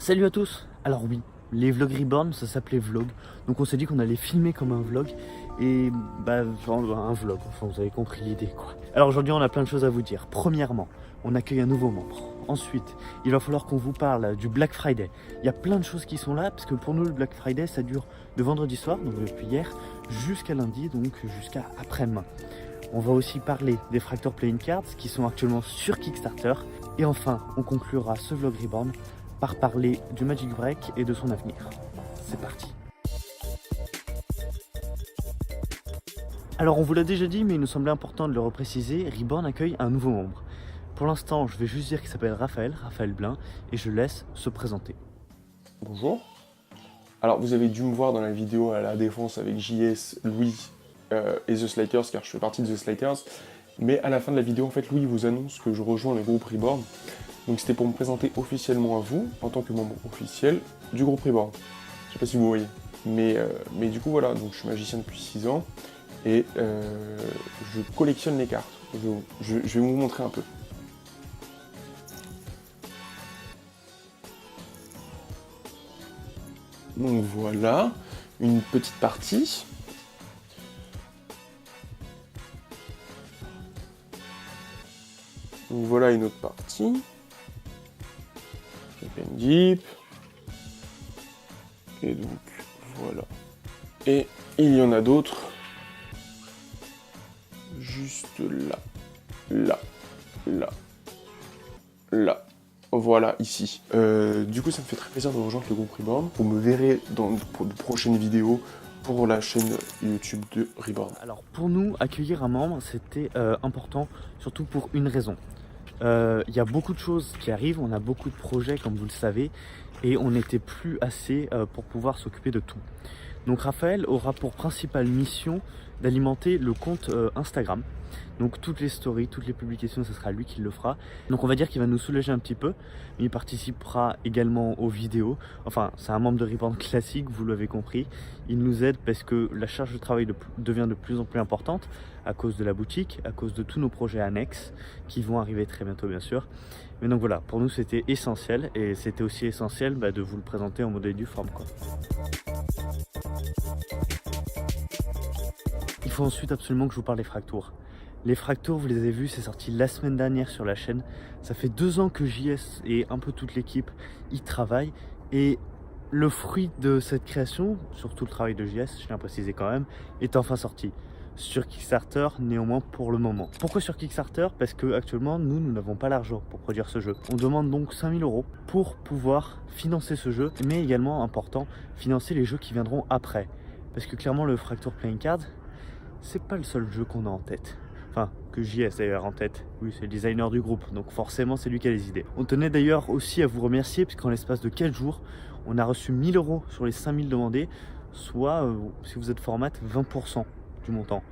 Salut à tous. Alors oui, les vlogs Reborn, ça s'appelait vlog. Donc on s'est dit qu'on allait filmer comme un vlog. Et genre un vlog, enfin vous avez compris l'idée quoi. Alors aujourd'hui on a plein de choses à vous dire. Premièrement, on accueille un nouveau membre. Ensuite, il va falloir qu'on vous parle du Black Friday. Il y a plein de choses qui sont là, parce que pour nous le Black Friday ça dure de vendredi soir, donc depuis hier, jusqu'à lundi, donc jusqu'à après-demain. On va aussi parler des Fracture Playing Cards qui sont actuellement sur Kickstarter. Et enfin, on conclura ce vlog Reborn par parler du Magic Break et de son avenir. C'est parti. Alors on vous l'a déjà dit, mais il nous semblait important de le repréciser, Reborn accueille un nouveau membre. Pour l'instant, je vais juste dire qu'il s'appelle Raphaël Blin, et je laisse se présenter. Bonjour. Alors vous avez dû me voir dans la vidéo à la défense avec JS, Louis et The Slighters, car je fais partie de The Slighters. Mais à la fin de la vidéo, en fait, Louis vous annonce que je rejoins le groupe Reborn. Donc c'était pour me présenter officiellement à vous, en tant que membre officiel du groupe Reborn. Je sais pas si vous voyez. Mais du coup voilà, donc je suis magicien depuis 6 ans, et je collectionne les cartes. Je vais vous montrer un peu. Donc voilà, une petite partie. Donc voilà une autre partie. Deep. Et donc voilà. Et il y en a d'autres. Juste là. Là. Là. Là. Voilà, ici. Du coup, ça me fait très plaisir de rejoindre le groupe Reborn. Vous me verrez pour de prochaines vidéos pour la chaîne YouTube de Reborn. Alors pour nous, accueillir un membre, c'était important, surtout pour une raison. Il y a beaucoup de choses qui arrivent, on a beaucoup de projets comme vous le savez, et on n'était plus assez pour pouvoir s'occuper de tout. Donc Raphaël aura pour principale mission d'alimenter le compte Instagram. Donc toutes les stories, toutes les publications, ce sera lui qui le fera. Donc on va dire qu'il va nous soulager un petit peu, mais il participera également aux vidéos. Enfin, c'est un membre de Reborn classique, vous l'avez compris. Il nous aide parce que la charge de travail devient de plus en plus importante à cause de la boutique, à cause de tous nos projets annexes qui vont arriver très bientôt bien sûr. Mais donc voilà, pour nous c'était essentiel, et c'était aussi essentiel de vous le présenter en modèle du forme quoi. Il faut ensuite absolument que je vous parle des fractures. Les fractures, vous les avez vus, c'est sorti la semaine dernière sur la chaîne. Ça fait 2 ans que JS et un peu toute l'équipe y travaillent. Et le fruit de cette création, surtout le travail de JS, je tiens à préciser quand même, est enfin sorti. Sur Kickstarter, néanmoins pour le moment. Pourquoi sur Kickstarter? Parce que actuellement, nous n'avons pas l'argent pour produire ce jeu. On demande donc 5000 € pour pouvoir financer ce jeu, mais également important, financer les jeux qui viendront après. Parce que clairement, le Fracture Playing Card, c'est pas le seul jeu qu'on a en tête. Enfin, que JS d'ailleurs en tête. Oui, c'est le designer du groupe, donc forcément c'est lui qui a les idées. On tenait d'ailleurs aussi à vous remercier, puisqu'en l'espace de 4 jours, on a reçu 1000 € sur les 5000 demandés, soit, si vous êtes format, 20% du montant.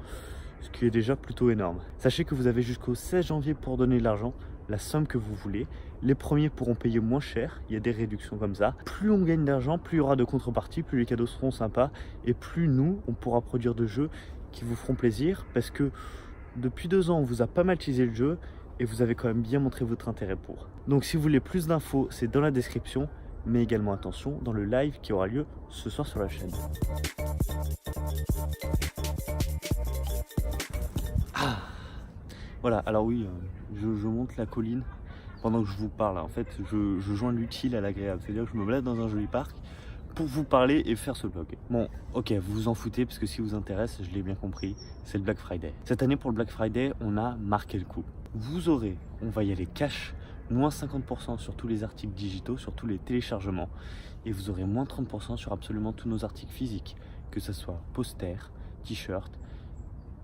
Ce qui est déjà plutôt énorme. Sachez que vous avez jusqu'au 16 janvier pour donner de l'argent, la somme que vous voulez. Les premiers pourront payer moins cher, il y a des réductions comme ça. Plus on gagne d'argent, plus il y aura de contrepartie, plus les cadeaux seront sympas, et plus nous, on pourra produire de jeux qui vous feront plaisir, parce que depuis 2 ans, on vous a pas mal teasé le jeu et vous avez quand même bien montré votre intérêt pour. Donc si vous voulez plus d'infos, c'est dans la description, mais également attention, dans le live qui aura lieu ce soir sur la chaîne. Ah voilà, alors oui, je monte la colline pendant que je vous parle. En fait, je joins l'utile à l'agréable, c'est-à-dire que je me balade dans un joli parc pour vous parler et faire ce vlog. Bon, ok, vous vous en foutez parce que si vous intéresse, je l'ai bien compris, c'est le Black Friday. Cette année pour le Black Friday, on a marqué le coup. Vous aurez, on va y aller cash, moins 50% sur tous les articles digitaux, sur tous les téléchargements, et vous aurez moins 30% sur absolument tous nos articles physiques, que ce soit posters, t-shirts,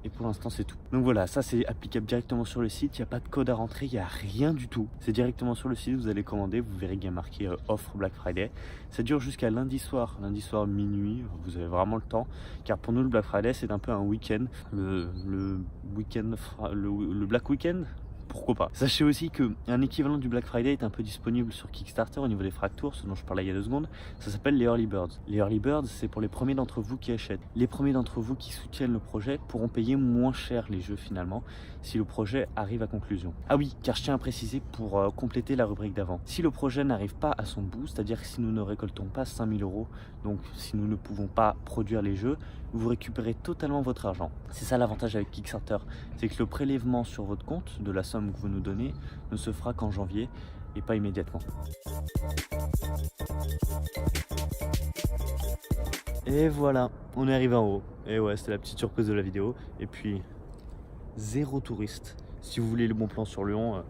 et pour l'instant c'est tout. Donc voilà, ça c'est applicable directement sur le site, il n'y a pas de code à rentrer, il n'y a rien du tout. C'est directement sur le site, vous allez commander, vous verrez qu'il y a marqué offre Black Friday. Ça dure jusqu'à lundi soir minuit, vous avez vraiment le temps. Car pour nous le Black Friday c'est un peu un week-end, le Black Weekend, pourquoi pas. Sachez aussi qu'un équivalent du Black Friday est un peu disponible sur Kickstarter au niveau des fractures, ce dont je parlais il y a 2 secondes. Ça s'appelle les Early Birds. Les Early Birds, c'est pour les premiers d'entre vous qui achètent. Les premiers d'entre vous qui soutiennent le projet pourront payer moins cher les jeux finalement si le projet arrive à conclusion. Ah oui, car je tiens à préciser pour compléter la rubrique d'avant. Si le projet n'arrive pas à son bout, c'est-à-dire si nous ne récoltons pas 5000 €, donc si nous ne pouvons pas produire les jeux, vous récupérez totalement votre argent. C'est ça l'avantage avec Kickstarter, c'est que le prélèvement sur votre compte de la somme que vous nous donnez ne se fera qu'en janvier et pas immédiatement. Et voilà, on est arrivé en haut. Et ouais, c'était la petite surprise de la vidéo. Et puis, 0 touriste. Si vous voulez le bon plan sur Lyon,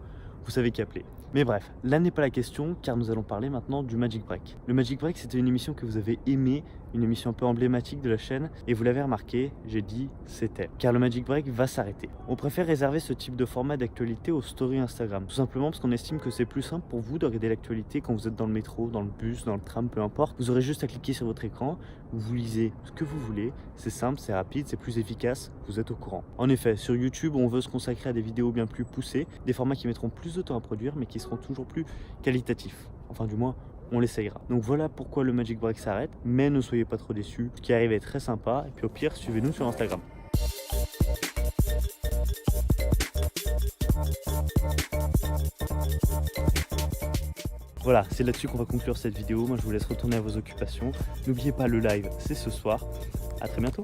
vous savez qui appeler. Mais bref, là n'est pas la question, car nous allons parler maintenant du Magic Break. Le Magic Break, c'était une émission que vous avez aimée, une émission un peu emblématique de la chaîne, et vous l'avez remarqué, j'ai dit c'était. Car le Magic Break va s'arrêter. On préfère réserver ce type de format d'actualité aux stories Instagram, tout simplement parce qu'on estime que c'est plus simple pour vous de regarder l'actualité quand vous êtes dans le métro, dans le bus, dans le tram, peu importe. Vous aurez juste à cliquer sur votre écran, vous lisez ce que vous voulez, c'est simple, c'est rapide, c'est plus efficace, vous êtes au courant. En effet, sur YouTube, on veut se consacrer à des vidéos bien plus poussées, des formats qui mettront plus de temps à produire, mais qui seront toujours plus qualitatifs. Enfin, du moins, on l'essayera. Donc voilà pourquoi le Magic Break s'arrête, mais ne soyez pas trop déçus. Ce qui arrive est très sympa, et puis au pire, suivez-nous sur Instagram. Voilà, c'est là-dessus qu'on va conclure cette vidéo. Moi, je vous laisse retourner à vos occupations. N'oubliez pas, le live, c'est ce soir. À très bientôt.